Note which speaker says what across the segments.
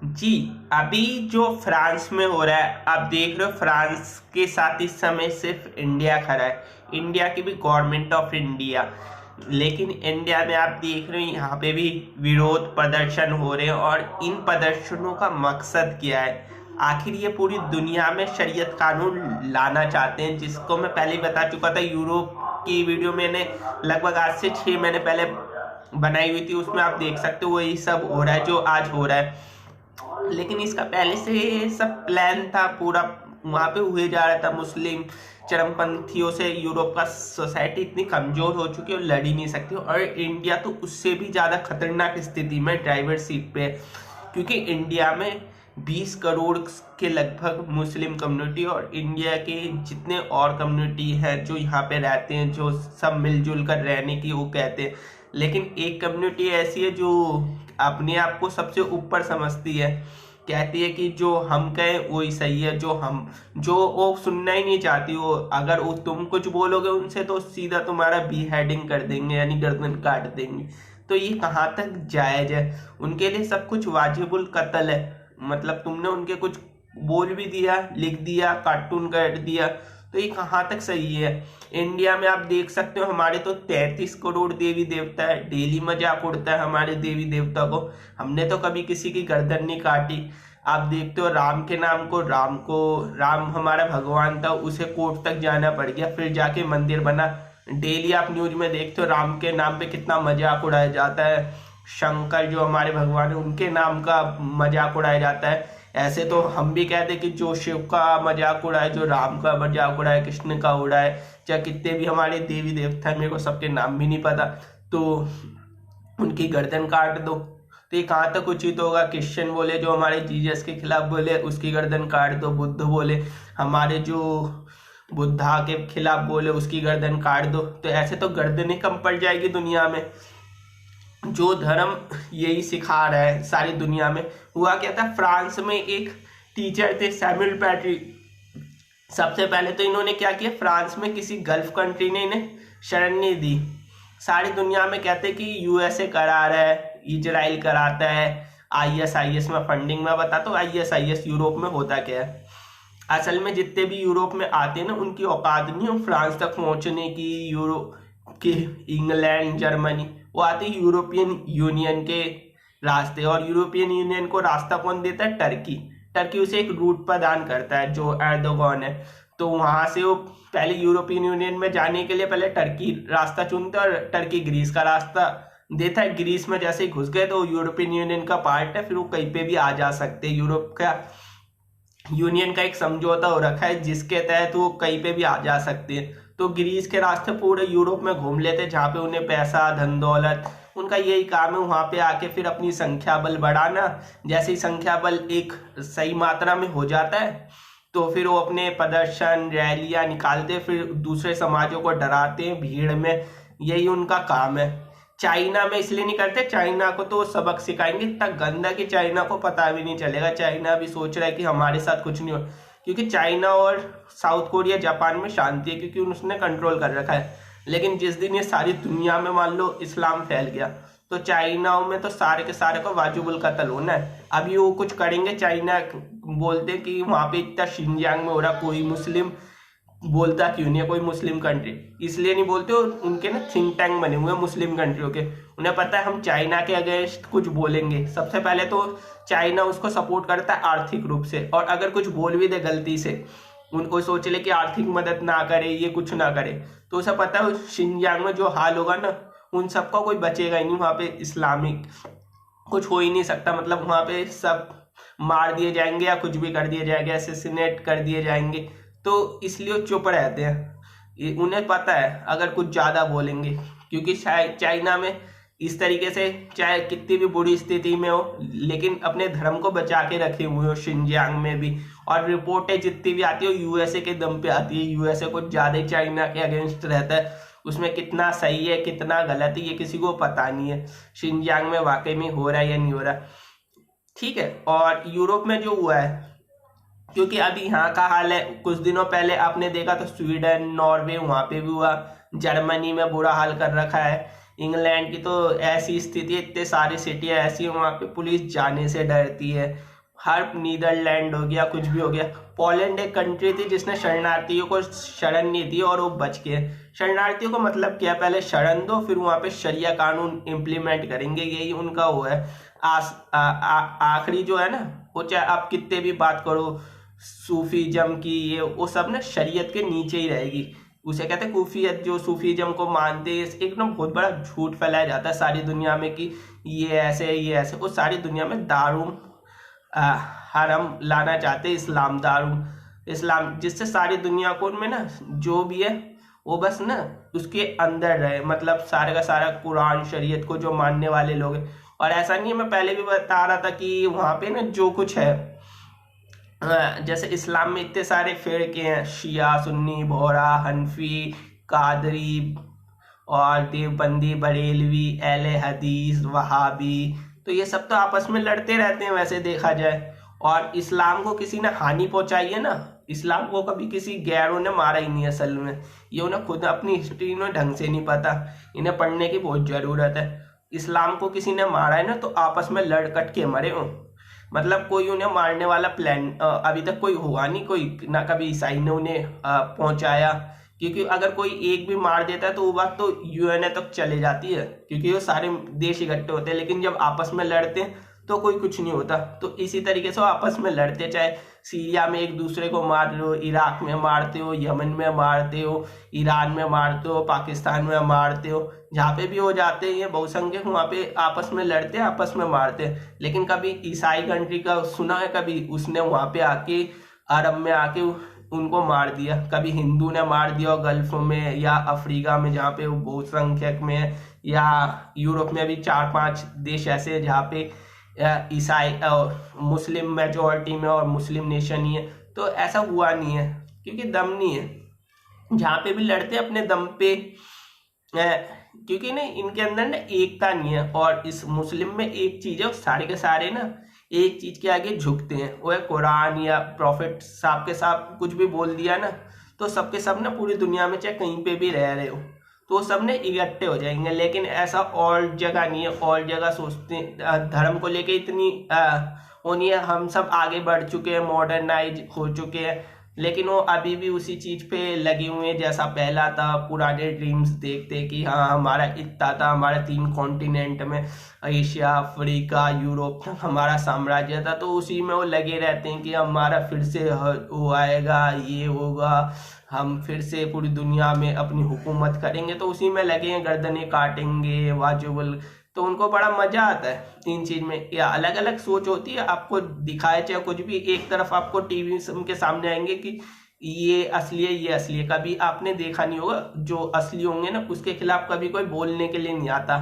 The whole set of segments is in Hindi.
Speaker 1: जी, अभी जो फ्रांस में हो रहा है आप देख रहे हो, फ्रांस के साथ इस समय सिर्फ इंडिया खड़ा है। इंडिया की भी गवर्नमेंट ऑफ इंडिया, लेकिन इंडिया में आप देख रहे हो यहाँ पे भी विरोध प्रदर्शन हो रहे हैं। और इन प्रदर्शनों का मकसद क्या है? आखिर ये पूरी दुनिया में शरीयत कानून लाना चाहते हैं, जिसको मैं पहले ही बता चुका था। यूरोप की वीडियो मैंने लगभग आज से 6 महीने पहले बनाई हुई थी, उसमें आप देख सकते हो वही सब हो रहा है जो आज हो रहा है। लेकिन इसका पहले से सब प्लान था पूरा, वहां पे हुए जा रहा था। मुस्लिम चरमपंथियों से यूरोप का सोसाइटी इतनी कमजोर हो चुकी है और लड़ ही नहीं सकती, और इंडिया तो उससे भी ज्यादा खतरनाक स्थिति में ड्राइवर सीट पे है। क्योंकि इंडिया में 20 करोड़ के लगभग मुस्लिम कम्युनिटी और इंडिया के जितने और कम्युनिटी हैं जो यहाँ पे रहते हैं, जो सब मिलजुल कर रहने की वो कहते हैं। लेकिन एक कम्युनिटी ऐसी है जो अपने आप को सबसे ऊपर समझती है, कहती है कि जो हम कहें वही सही है, जो वो सुनना ही नहीं चाहती। वो अगर वो तुम कुछ बोलोगे उनसे तो सीधा तुम्हारा बीहेडिंग कर देंगे, यानी गर्दन काट देंगे। तो ये कहाँ तक जायज है? उनके लिए सब कुछ वाजिबुल कत्ल है। मतलब तुमने उनके कुछ बोल भी दिया, लिख दिया, कार्टून कर दिया, तो ये कहाँ तक सही है? इंडिया में आप देख सकते हो हमारे तो 33 करोड़ देवी देवता है, डेली मजाक उड़ता है हमारे देवी देवता को। हमने तो कभी किसी की गर्दन नहीं काटी। आप देखते हो राम के नाम को, राम हमारा भगवान था, उसे कोर्ट तक जाना पड़ गया फिर जाके मंदिर बना। डेली आप न्यूज में देखते हो राम के नाम पे कितना मजाक उड़ाया जाता है। शंकर जो हमारे भगवान है उनके नाम का मजाक उड़ाया जाता है। ऐसे तो हम भी कहते कि जो शिव का मजाक उड़ाए, जो राम का मजाक उड़ाए, कृष्ण का उड़ाए, चाहे कितने भी हमारे देवी देवता है, मेरे को सबके नाम भी नहीं पता, तो उनकी गर्दन काट दो। तो ये कहाँ तक उचित होगा? क्रिश्चियन बोले जो हमारे जीसस के खिलाफ बोले उसकी गर्दन काट दो, बुद्ध बोले हमारे जो बुद्धा के खिलाफ बोले उसकी गर्दन काट दो। तो ऐसे तो गर्दन ही कम पड़ जाएगी दुनिया में। जो धर्म यही सिखा रहा है सारी दुनिया में। हुआ क्या था, फ्रांस में एक टीचर थे सैमुअल पैटी। सबसे पहले तो इन्होंने क्या किया, फ्रांस में किसी गल्फ कंट्री ने इन्हें शरण नहीं दी। सारी दुनिया में कहते कि यूएसए करा रहा है, इजराइल कराता है, आईएसआईएस में फंडिंग में। बताता हूँ आईएसआईएस यूरोप में होता क्या है। असल में जितने भी यूरोप में आते हैं ना, उनकी औकात नहीं है फ्रांस तक पहुंचने की। यूरोप के इंग्लैंड, जर्मनी, वो आते हैं यूरोपियन यूनियन के रास्ते। और यूरोपियन यूनियन को रास्ता कौन देता है? टर्की। टर्की उसे एक रूट प्रदान करता है जो एर्दोगन है। तो वहां से वो पहले यूरोपियन यूनियन में जाने के लिए पहले टर्की रास्ता चुनता है, और टर्की ग्रीस का रास्ता देता है। ग्रीस में जैसे ही घुस गए तो यूरोपियन यूनियन का पार्ट है, फिर वो कहीं पे भी आ जा सकते हैं। यूरोप का यूनियन का एक समझौता हो रखा है जिसके तहत वो कहीं पे भी आ जा सकते हैं। तो ग्रीस के रास्ते पूरे यूरोप में घूम लेते, जहाँ पे उन्हें पैसा, धन दौलत, उनका यही काम है वहां पे आके फिर अपनी संख्या बल बढ़ाना। जैसे ही संख्या बल एक सही मात्रा में हो जाता है तो फिर वो अपने प्रदर्शन, रैलियां निकालते, फिर दूसरे समाजों को डराते हैं भीड़ में। यही उनका काम है। चाइना में इसलिए नहीं करते, चाइना को तो सबक सिखाएंगे इतना गंदा कि चाइना को पता भी नहीं चलेगा। चाइना भी सोच रहा है कि हमारे साथ कुछ नहीं हो, क्योंकि चाइना और साउथ कोरिया, जापान में शांति है क्योंकि उसने कंट्रोल कर रखा है। लेकिन जिस दिन ये सारी दुनिया में मान लो इस्लाम फैल गया तो चाइना में तो सारे के सारे को वाजिबुल कत्ल होना है। अभी वो कुछ करेंगे, चाइना बोलते कि वहां पे इतना शिनजियांग में हो रहा, कोई मुस्लिम बोलता क्यों नहीं है? कोई मुस्लिम कंट्री इसलिए नहीं बोलते, उनके ना थिंक टैंक बने हुए हैं मुस्लिम कंट्रियों के। उन्हें पता है हम चाइना के अगेंस्ट कुछ बोलेंगे, सबसे पहले तो चाइना उसको सपोर्ट करता है आर्थिक रूप से, और अगर कुछ बोल भी दे गलती से, उनको सोच ले कि आर्थिक मदद ना करे, ये कुछ ना करे, तो उसे पता है शिनजियांग में जो हाल होगा ना, उन सबका कोई बचेगा ही नहीं। वहां पे इस्लामिक कुछ हो ही नहीं सकता। मतलब वहां पे सब मार दिए जाएंगे या कुछ भी कर दिया जाएगा, असैसिनेट कर दिए जाएंगे। तो इसलिए वो चुप रहते हैं। उन्हें पता है अगर कुछ ज्यादा बोलेंगे, क्योंकि चाइना में इस तरीके से चाहे कितनी भी बुरी स्थिति में हो लेकिन अपने धर्म को बचा के रखे हुए हो शिनजियांग में भी। और रिपोर्टें जितनी भी आती है यूएसए के दम पे आती है। यूएसए कुछ ज्यादा ही चाइना के अगेंस्ट रहता है, उसमें कितना सही है कितना गलत है ये किसी को पता नहीं है शिनजियांग में वाकई में हो रहा है या नहीं हो रहा। ठीक है। और यूरोप में जो हुआ है, क्योंकि अभी यहाँ का हाल है, कुछ दिनों पहले आपने देखा तो स्वीडन, नॉर्वे, वहां पे भी हुआ। जर्मनी में बुरा हाल कर रखा है। इंग्लैंड की तो ऐसी स्थिति है, इतने सारी सिटियाँ ऐसी हैं वहाँ पे पुलिस जाने से डरती है। हर नीदरलैंड हो गया, कुछ भी हो गया। पोलैंड एक कंट्री थी जिसने शरणार्थियों को शरण नहीं दी और वो बच गए। शरणार्थियों का मतलब क्या, पहले शरण दो फिर वहाँ पे शरिया कानून इम्प्लीमेंट करेंगे, यही उनका वो है। आखिरी जो है ना, वो चाहे आप कितने भी बात करो सूफीजम की, ये वो सब ना शरीयत के नीचे ही रहेगी। उसे कहते हैं कूफियत, जो सूफीजम को मानते हैं। एक ना बहुत बड़ा झूठ फैलाया जाता है सारी दुनिया में कि ये ऐसे ये ऐसे। वो सारी दुनिया में दारू हरम लाना चाहते हैं, इस्लाम दारू इस्लाम, जिससे सारी दुनिया को उनमें ना जो भी है वो बस ना उसके अंदर रहे, मतलब सारे का सारा कुरान शरीयत को जो मानने वाले लोग हैं। और ऐसा नहीं है, मैं पहले भी बता रहा था कि वहाँ पे ना जो कुछ है, जैसे इस्लाम में इतने सारे फिरके हैं, शिया, सुन्नी, बोहरा, हनफी, कादरी और देवबंदी, बरेलवी, अहले हदीस, वहाबी। तो ये सब तो आपस में लड़ते रहते हैं वैसे देखा जाए। और इस्लाम को किसी ने हानि पहुंचाई है ना, इस्लाम को कभी किसी गैरों ने मारा ही नहीं असल में। ये उन्हें खुद अपनी हिस्ट्री में ढंग से नहीं पता, इन्हें पढ़ने की बहुत ज़रूरत है। इस्लाम को किसी ने मारा है ना तो आपस में लड़ कट के मरे हो, मतलब कोई उन्हें मारने वाला प्लान अभी तक कोई हुआ नहीं, कोई ना कभी ईसाई ने उन्हें पहुंचाया। क्योंकि अगर कोई एक भी मार देता है तो वो बात तो यूएनए तक चले जाती है, क्योंकि वो सारे देश इकट्ठे होते हैं। लेकिन जब आपस में लड़ते हैं तो कोई कुछ नहीं होता। तो इसी तरीके से वो आपस में लड़ते, चाहे सीरिया में एक दूसरे को मार रहे हो, इराक में मारते हो, यमन में मारते हो, ईरान में मारते हो, पाकिस्तान में मारते हो, जहाँ पे भी हो जाते हैं ये बहुसंख्यक वहाँ पे आपस में लड़ते हैं, आपस में मारते हैं। लेकिन कभी ईसाई कंट्री का सुना है कभी उसने वहाँ पे आके अरब में आके उनको मार दिया? कभी हिंदू ने मार दिया गल्फ में या अफ्रीका में जहाँ पे वो बहुसंख्यक में है, या यूरोप में भी 4-5 देश ऐसे हैं जहाँ पे ईसाई मुस्लिम मेजोरिटी में और मुस्लिम नेशन ही है। तो ऐसा हुआ नहीं है, क्योंकि दम नहीं है। जहाँ पे भी लड़ते हैं अपने दम पे, क्योंकि ना इनके अंदर ना एकता नहीं है। और इस मुस्लिम में एक चीज है, सारे के सारे ना एक चीज के आगे झुकते हैं, वो है कुरान या प्रॉफिट साहब के साथ कुछ भी बोल दिया ना तो सबके सब ना पूरी दुनिया में चाहे कहीं पे भी रह रहे हो तो वो सब ने इकट्ठे हो जाएंगे। लेकिन ऐसा और जगह नहीं है, और जगह सोचते धर्म को लेके इतनी वो नहीं है। हम सब आगे बढ़ चुके हैं, मॉडर्नाइज हो चुके हैं, लेकिन वो अभी भी उसी चीज पे लगे हुए हैं जैसा पहला था। पुराने ड्रीम्स देखते कि हाँ हमारा इतना था, हमारा 3 कॉन्टिनेंट में एशिया, अफ्रीका, यूरोप तक हमारा साम्राज्य था। तो उसी में वो लगे रहते हैं कि हमारा फिर से वो आएगा, ये होगा, हम फिर से पूरी दुनिया में अपनी हुकूमत करेंगे। तो उसी में लगे हैं, गर्दनें काटेंगे, वाजुबल। तो उनको बड़ा मजा आता है इन चीज में। या अलग अलग सोच होती है, आपको दिखाए चाहे कुछ भी, एक तरफ आपको टीवी के सामने आएंगे कि ये असली है, ये असली है। कभी आपने देखा नहीं होगा, जो असली होंगे ना उसके खिलाफ कभी कोई बोलने के लिए नहीं आता।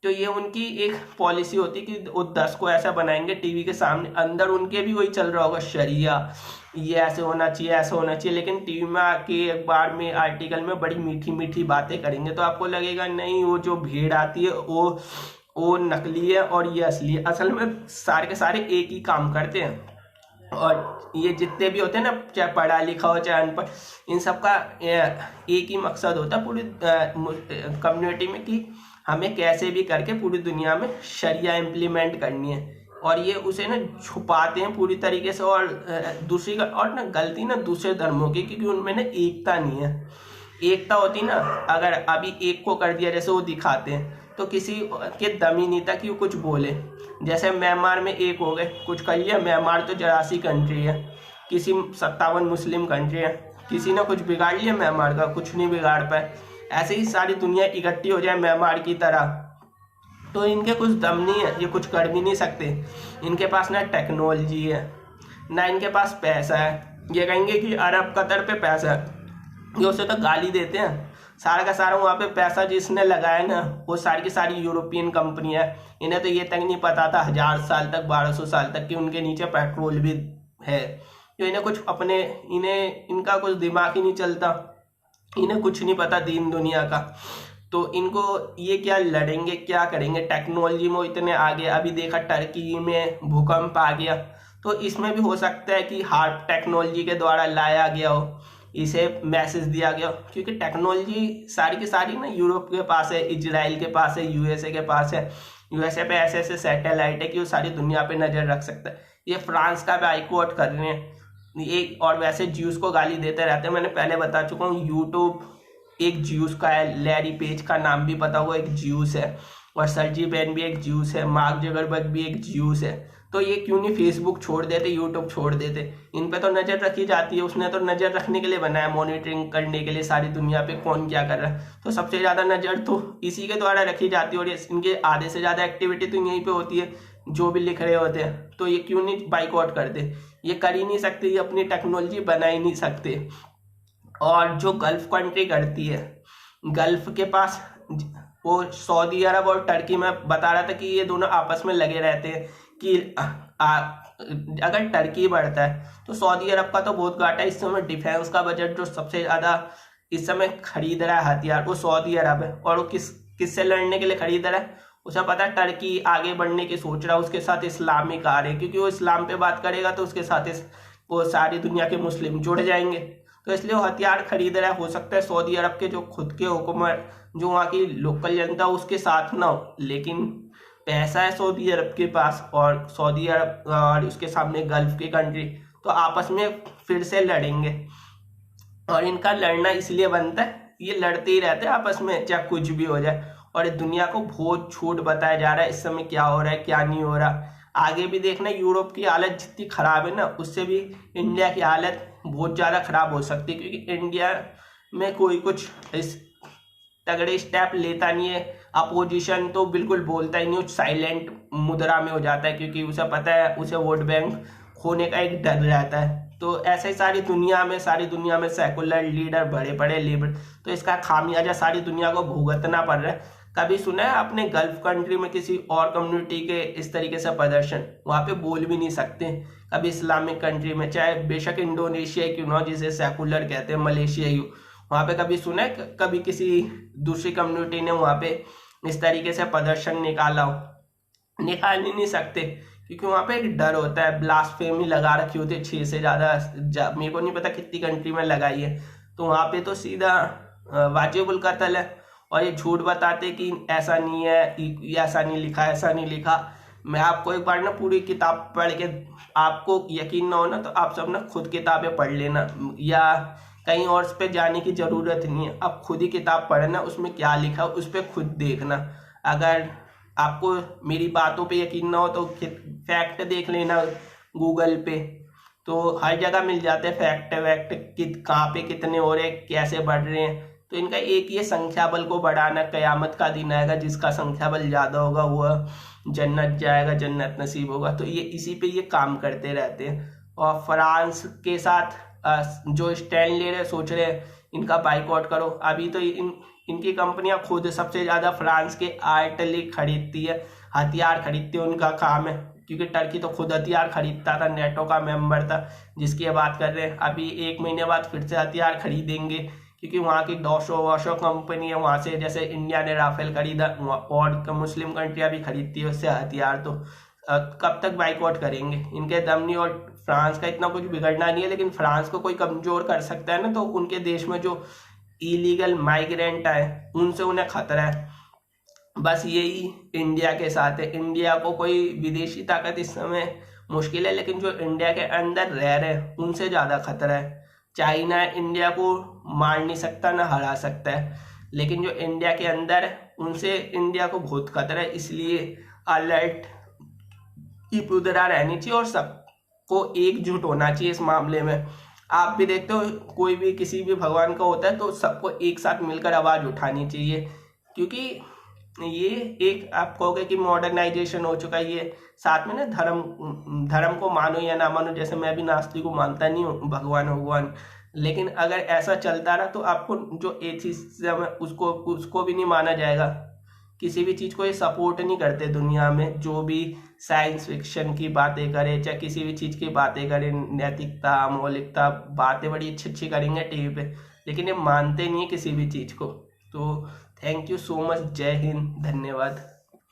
Speaker 1: तो ये उनकी एक पॉलिसी होती है कि वो 10 को ऐसा बनाएंगे टीवी के सामने, अंदर उनके भी वही चल रहा होगा, शरिया ये ऐसे होना चाहिए, ऐसा होना चाहिए। लेकिन टीवी में आके अखबार में आर्टिकल में बड़ी मीठी मीठी बातें करेंगे तो आपको लगेगा नहीं, वो जो भीड़ आती है वो नकली है और ये असली है। असल में सारे के सारे एक ही काम करते हैं। और ये जितने भी होते हैं ना, चाहे पढ़ा लिखा हो चाहे अनपढ़, इन सब का एक ही मकसद होता है पूरी कम्युनिटी में कि हमें कैसे भी करके पूरी दुनिया में शरिया इम्प्लीमेंट करनी है। और ये उसे ना छुपाते हैं पूरी तरीके से। और दूसरी और ना गलती ना दूसरे धर्मों की, क्योंकि उनमें ना एकता नहीं है। एकता होती ना, अगर अभी एक को कर दिया जैसे वो दिखाते हैं तो किसी के दम ही नहीं था कि वो कुछ बोले। जैसे म्यांमार में एक हो गए, कुछ कर लिया। म्यांमार तो 84 कंट्री है, किसी 57 मुस्लिम कंट्री है, किसी ने कुछ बिगाड़ लिया म्यांमार का, कुछ नहीं बिगाड़ पाए। ऐसे ही सारी दुनिया इकट्ठी हो जाए म्यांमार की तरह तो इनके कुछ दम नहीं है, ये कुछ कर भी नहीं सकते। इनके पास ना टेक्नोलॉजी है ना इनके पास पैसा है। ये कहेंगे कि अरब कतर पे पैसा है, ये उसे तो गाली देते हैं। सारा का सारा वहाँ पे पैसा जिसने लगाया ना वो सारी की सारी यूरोपियन कंपनी है। इन्हें तो ये तक नहीं पता था 1000 साल तक, 1200 साल तक कि उनके नीचे पेट्रोल भी है। तो इन्हें कुछ अपने इनका कुछ दिमाग ही नहीं चलता, इन्हें कुछ नहीं पता दीन दुनिया का। तो इनको ये क्या लड़ेंगे, क्या करेंगे? टेक्नोलॉजी में इतने आगे, अभी देखा टर्की में भूकंप आ गया, तो इसमें भी हो सकता है कि हार्ट टेक्नोलॉजी के द्वारा लाया गया हो। इसे मैसेज दिया गया, क्योंकि टेक्नोलॉजी सारी की सारी ना यूरोप के पास है, इजराइल के पास है, यूएसए के पास है। यूएसए पे ऐसे ऐसे सैटेलाइट है कि वो सारी दुनिया पे नजर रख सकता है। ये फ्रांस का बाइकआउट कर रहे हैं ये, और वैसे ज्यूस को गाली देते रहते हैं। मैंने पहले बता चुका हूँ, यूट्यूब एक ज्यूस का है, लैरी पेज का नाम भी पता होगा, एक ज्यूस है, और सर्जी बैन भी एक ज्यूस है, मार्क जगरबर्ग भी एक ज्यूस है। तो ये क्यों नहीं फेसबुक छोड़ देते, यूट्यूब छोड़ देते? इन पे तो नजर रखी जाती है, उसने तो नजर रखने के लिए बनाया, मॉनिटरिंग करने के लिए सारी दुनिया पे कौन क्या कर रहा है। तो सबसे ज्यादा नजर तो इसी के द्वारा रखी जाती है, और इनके आधे से ज्यादा एक्टिविटी तो यहीं पे होती है, जो भी लिख रहे होते हैं। तो ये क्यों नहीं बाइकआउट करते? ये कर ही नहीं सकते, ये अपनी टेक्नोलॉजी बना ही नहीं सकते। और जो गल्फ कंट्री करती है, गल्फ के पास वो सऊदी अरब और टर्की में बता रहा था कि ये दोनों आपस में लगे रहते हैं कि अगर टर्की बढ़ता है तो सऊदी अरब का तो बहुत घाटा है। इस समय डिफेंस का बजट जो सबसे ज्यादा इस समय खरीद रहा है हथियार, वो सऊदी अरब है। और वो किससे लड़ने के लिए खरीद रहा है? उसे पता है टर्की आगे बढ़ने की सोच रहा है, उसके साथ इस्लामिक आ रहे, क्योंकि वो इस्लाम पे बात करेगा तो उसके साथ वो सारी दुनिया के मुस्लिम जुड़ जाएंगे। तो इसलिए वो हथियार खरीद रहा है। हो सकता है सऊदी अरब के जो खुद के हुकूमत, जो वहाँ की लोकल जनता उसके साथ ना हो, लेकिन पैसा है सऊदी अरब के पास, और सऊदी अरब और उसके सामने गल्फ की कंट्री, तो आपस में फिर से लड़ेंगे। और इनका लड़ना इसलिए बनता है, ये लड़ते ही रहते हैं आपस में, चाहे कुछ भी हो जाए। और इस दुनिया को बहुत झूठ बताया जा रहा है इस समय क्या हो रहा है क्या नहीं हो रहा। आगे भी देखना, यूरोप की हालत जितनी खराब है ना, उससे भी इंडिया की हालत बहुत ज़्यादा खराब हो सकती है, क्योंकि इंडिया में कोई कुछ इस तगड़े स्टेप लेता नहीं है। अपोजिशन तो बिल्कुल बोलता ही नहीं, साइलेंट मुद्रा में हो जाता है, क्योंकि उसे पता है उसे वोट बैंक खोने का एक डर रहता है। तो ऐसे ही सारी दुनिया में सेकुलर लीडर बड़े बड़े लीडर, तो इसका खामियाजा सारी दुनिया को भुगतना पड़ रहा है। कभी सुना है आपने गल्फ कंट्री में किसी और कम्युनिटी के इस तरीके से प्रदर्शन? वहां पे बोल भी नहीं सकते। कभी इस्लामिक कंट्री में, चाहे बेशक इंडोनेशिया क्यों ना, जिसे सेकुलर कहते हैं, मलेशिया ही, वहां पे कभी सुना है कभी किसी दूसरी कम्युनिटी ने वहां पे इस तरीके से प्रदर्शन निकाला हो? निकाल ही नहीं सकते, क्योंकि वहां पे एक डर होता है। ब्लास्फेमी लगा रखी होती है 6 से ज्यादा, मेरे को नहीं पता कितनी कंट्री में लगाई है। तो वहां पे तो सीधा वाजिबुल कत्ल है। और ये झूठ बताते कि ऐसा नहीं है, ऐसा नहीं लिखा, ऐसा नहीं लिखा। मैं आपको एक बार ना पूरी किताब पढ़ के, आपको यकीन ना हो ना तो आप सब ना खुद किताबें पढ़ लेना, या कहीं और पे जाने की जरूरत नहीं है। आप खुद ही किताब पढ़ना, उसमें क्या लिखा उस पर खुद देखना। अगर आपको मेरी बातों पे यकीन ना हो तो फैक्ट देख लेना गूगल पे, तो हर जगह मिल जाते हैं फैक्ट वैक्ट, कहाँ पे कितने हो रहे, कैसे बढ़ रहे हैं। तो इनका एक ये संख्या बल को बढ़ाना, कयामत का दिन आएगा जिसका संख्या बल ज्यादा होगा वह जन्नत जाएगा, जन्नत नसीब होगा। तो ये इसी पे ये काम करते रहते हैं। और फ्रांस के साथ जो स्टैंड ले रहे, सोच रहे हैं इनका बाइकआउट करो। अभी तो इनकी कंपनियां खुद सबसे ज्यादा फ्रांस के आर्टिलरी खरीदती है, हथियार खरीदती है, उनका काम है। क्योंकि टर्की तो खुद हथियार खरीदता था, नेटो का मेंबर था, जिसकी ये बात कर रहे हैं। अभी 1 महीने बाद फिर से हथियार खरीदेंगे, क्योंकि वहाँ की डॉशो कंपनी है, वहाँ से जैसे इंडिया ने राफेल खरीदा, और मुस्लिम कंट्रियां भी खरीदती है उससे हथियार। तो कब तक बाइकआउट करेंगे? इनके दम नहीं। और फ्रांस का इतना कुछ बिगड़ना नहीं है, लेकिन फ्रांस को कोई कमजोर कर सकता है ना, तो उनके देश में जो इलीगल माइग्रेंट आए उनसे उन्हें खतरा है। बस यही इंडिया के साथ है। इंडिया को कोई विदेशी ताकत इस समय मुश्किल है, लेकिन जो इंडिया के अंदर रह रहे हैं उनसे ज्यादा खतरा है। चाइना इंडिया को मार नहीं सकता ना हरा सकता है, लेकिन जो इंडिया के अंदर है उनसे इंडिया को बहुत खतरा है। इसलिए अलर्ट की पुदरा रहनी चाहिए, और सबको एकजुट होना चाहिए इस मामले में। आप भी देखते हो, कोई भी किसी भी भगवान का होता है तो सबको एक साथ मिलकर आवाज उठानी चाहिए, क्योंकि ये एक आप कहोगे कि मॉडर्नाइजेशन हो चुका है। ये साथ में ना धर्म को मानो या ना मानो, जैसे मैं भी नास्तिक को मानता नहीं हूँ भगवान, लेकिन अगर ऐसा चलता रहा तो आपको जो एथिज्म है उसको भी नहीं माना जाएगा। किसी भी चीज को ये सपोर्ट नहीं करते दुनिया में। जो भी साइंस फिक्शन की बातें करे, चाहे किसी भी चीज की बातें करें, नैतिकता, मौलिकता, बातें बड़ी अच्छी अच्छी करेंगे टीवी पे, लेकिन ये मानते नहीं है किसी भी चीज को। तो थैंक यू सो मच। जय हिंद, धन्यवाद।